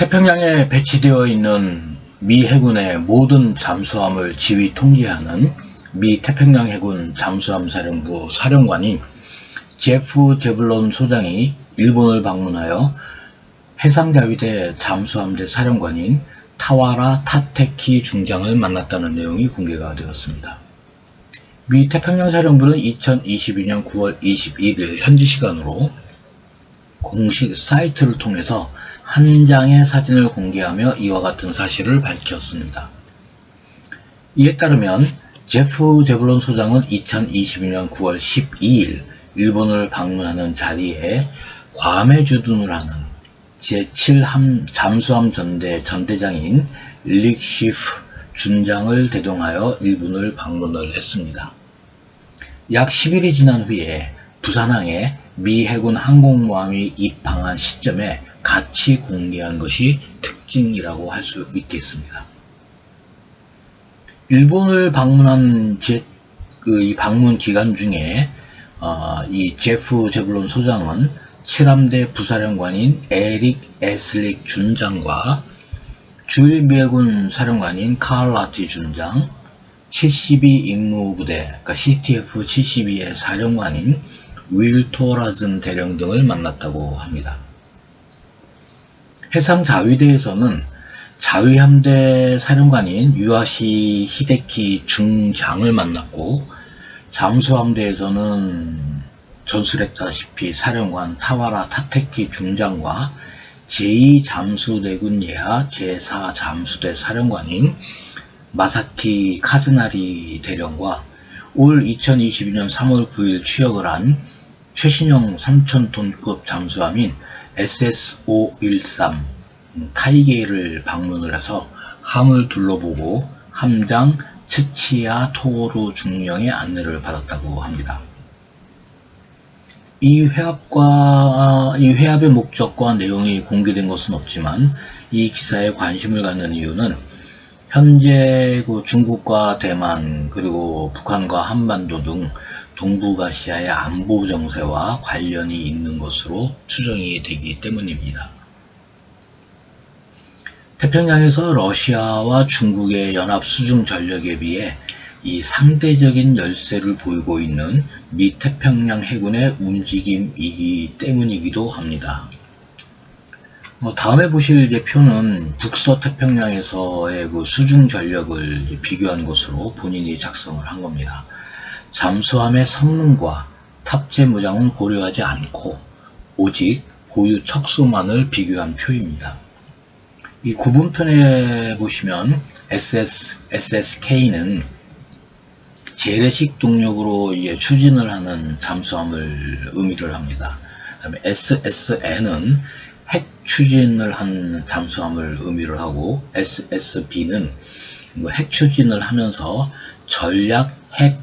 태평양에 배치되어 있는 미 해군의 모든 잠수함을 지휘 통제하는 미 태평양 해군 잠수함 사령부 사령관인 제프 제블론 소장이 일본을 방문하여 해상자위대 잠수함대 사령관인 타와라 타테키 중장을 만났다는 내용이 공개가 되었습니다. 미 태평양 사령부는 2022년 9월 21일 현지 시간으로 공식 사이트를 통해서 한 장의 사진을 공개하며 이와 같은 사실을 밝혔습니다. 이에 따르면 제프 제블론 소장은 2022년 9월 12일 일본을 방문하는 자리에 괌에 주둔을 하는 제7함 잠수함 전대 전대장인 릭시프 준장을 대동하여 일본을 방문을 했습니다. 약 10일이 지난 후에 부산항에 미 해군 항공모함이 입항한 시점에 같이 공개한 것이 특징이라고 할 수 있겠습니다. 일본을 방문한 이 방문 기간 중에 이 제프 제블론 소장은 7함대 부사령관인 에릭 에슬릭 준장과 주일미해군 사령관인 칼 라티 준장, 72 임무부대, 그러니까 CTF 72의 사령관인 윌 토라즌 대령 등을 만났다고 합니다. 해상자위대에서는 자위함대 사령관인 유아시 히데키 중장을 만났고, 잠수함대에서는 전술했다시피 사령관 타와라 타테키 중장과 제2잠수대군 예하 제4잠수대 사령관인 마사키 카즈나리 대령과 올 2022년 3월 9일 취역을 한 최신형 3000톤급 잠수함인 SS-513 타이게이를 방문을 해서 함을 둘러보고 함장 츠치야 토오루 중령의 안내를 받았다고 합니다. 이 회합의 목적과 내용이 공개된 것은 없지만 이 기사에 관심을 갖는 이유는 현재 중국과 대만 그리고 북한과 한반도 등 동북아시아의 안보 정세와 관련이 있는 것으로 추정이 되기 때문입니다. 태평양에서 러시아와 중국의 연합 수중 전력에 비해 이 상대적인 열세를 보이고 있는 미 태평양 해군의 움직임이기 때문이기도 합니다. 다음에 보실 표는 북서태평양에서의 수중 전력을 비교한 것으로 본인이 작성을 한 겁니다. 잠수함의 성능과 탑재 무장은 고려하지 않고 오직 보유 척수만을 비교한 표입니다. 이 구분편에 보시면 SSK는 재래식 동력으로 추진을 하는 잠수함을 의미를 합니다. 그다음에 SSN은 핵 추진을 한 잠수함을 의미를 하고, SSB는 핵 추진을 하면서 전략 핵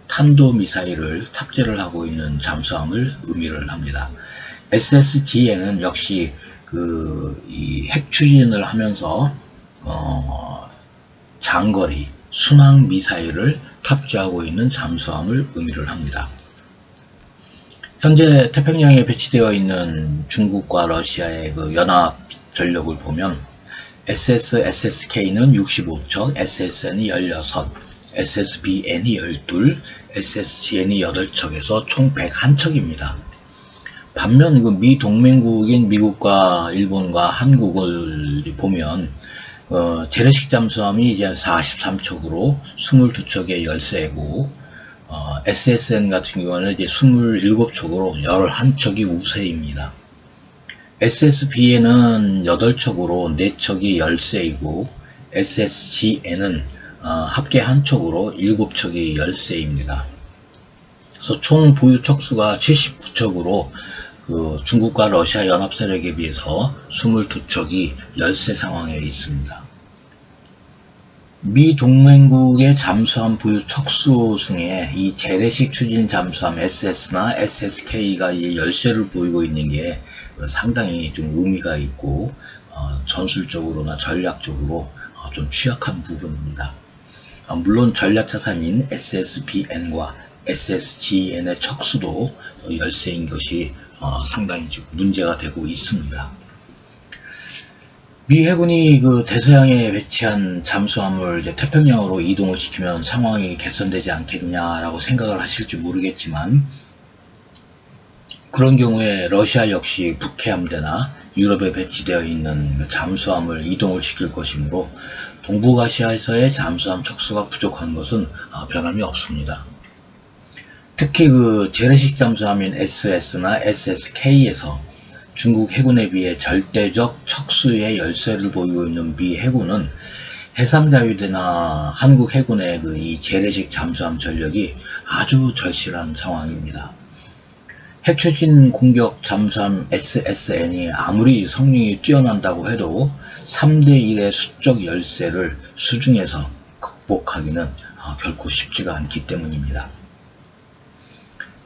탄도미사일을 탑재를 하고 있는 잠수함을 의미를 합니다. SSGN은 역시 이 핵 추진을 하면서 장거리 순항 미사일을 탑재하고 있는 잠수함을 의미를 합니다. 현재 태평양에 배치되어 있는 중국과 러시아의 연합 전력을 보면 SSK는 65척, SSN이 16, SSBN이 12, SSGN이 8척에서 총 101척입니다. 반면 미 동맹국인 미국과 일본과 한국을 보면 재래식 잠수함이 이제 43척으로 22척의 열세고, SSN 같은 경우는 이제 27척으로 11척이 우세입니다. SSB에는 8척으로 4척이 열세이고, SSGN은 합계 1척으로 7척이 열세입니다. 그래서 총 보유 척수가 79척으로 중국과 러시아 연합 세력에 비해서 22척이 열세 상황에 있습니다. 미 동맹국의 잠수함 보유 척수 중에 이 재래식 추진 잠수함 SS나 SSK가 열세를 보이고 있는 게 상당히 좀 의미가 있고 전술적으로나 전략적으로 좀 취약한 부분입니다. 물론 전략자산인 SSBN과 SSGN의 척수도 열세인 것이 상당히 지금 문제가 되고 있습니다. 미 해군이 그 대서양에 배치한 잠수함을 이제 태평양으로 이동을 시키면 상황이 개선되지 않겠냐라고 생각을 하실지 모르겠지만, 그런 경우에 러시아 역시 북해 함대나 유럽에 배치되어 있는 그 잠수함을 이동을 시킬 것이므로 동북아시아에서의 잠수함 척수가 부족한 것은 변함이 없습니다. 특히 그 재래식 잠수함인 SS나 SSK에서 중국 해군에 비해 절대적 척수의 열세를 보이고 있는 미 해군은 해상자위대나 한국 해군의 그 이 재래식 잠수함 전력이 아주 절실한 상황입니다. 핵추진 공격 잠수함 SSN이 아무리 성능이 뛰어난다고 해도 3대1의 수적 열세를 수중에서 극복하기는 결코 쉽지가 않기 때문입니다.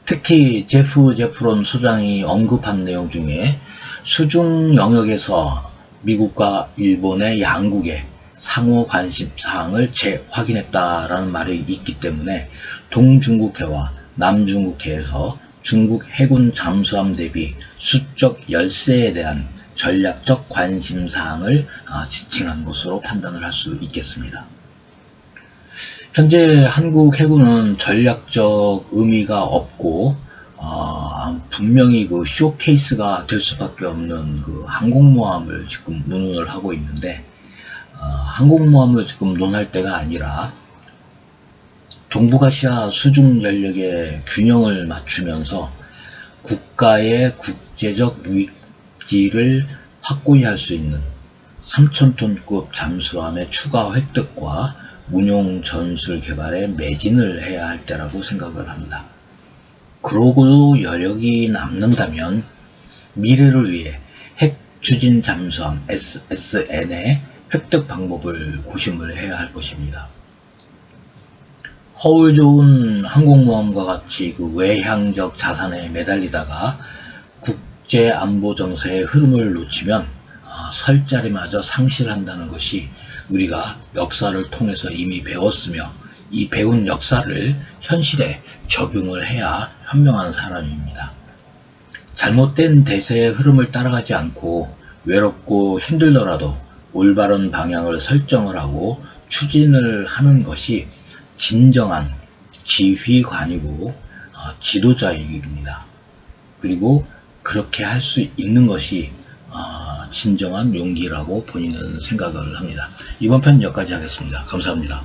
특히 제프론 소장이 언급한 내용 중에 수중 영역에서 미국과 일본의 양국의 상호 관심 사항을 재확인했다라는 말이 있기 때문에 동중국해와 남중국해에서 중국 해군 잠수함 대비 수적 열세에 대한 전략적 관심 사항을 지칭한 것으로 판단을 할 수 있겠습니다. 현재 한국 해군은 전략적 의미가 없고 분명히 그 쇼케이스가 될 수밖에 없는 그 항공모함을 지금 논의를 하고 있는데, 항공모함을 지금 논할 때가 아니라 동북아시아 수중 전력의 균형을 맞추면서 국가의 국제적 위치를 확고히 할 수 있는 3,000톤급 잠수함의 추가 획득과 운용 전술 개발에 매진을 해야 할 때라고 생각을 합니다. 그러고도 여력이 남는다면 미래를 위해 핵 추진 잠수함 SSN의 획득 방법을 고심을 해야 할 것입니다. 허울 좋은 항공모함과 같이 그 외향적 자산에 매달리다가 국제 안보 정세의 흐름을 놓치면 설 자리마저 상실한다는 것이 우리가 역사를 통해서 이미 배웠으며, 이 배운 역사를 현실에 적용을 해야 현명한 사람입니다. 잘못된 대세의 흐름을 따라가지 않고 외롭고 힘들더라도 올바른 방향을 설정을 하고 추진을 하는 것이 진정한 지휘관이고 지도자입니다. 그리고 그렇게 할 수 있는 것이 진정한 용기라고 본인은 생각을 합니다. 이번 편 여기까지 하겠습니다. 감사합니다.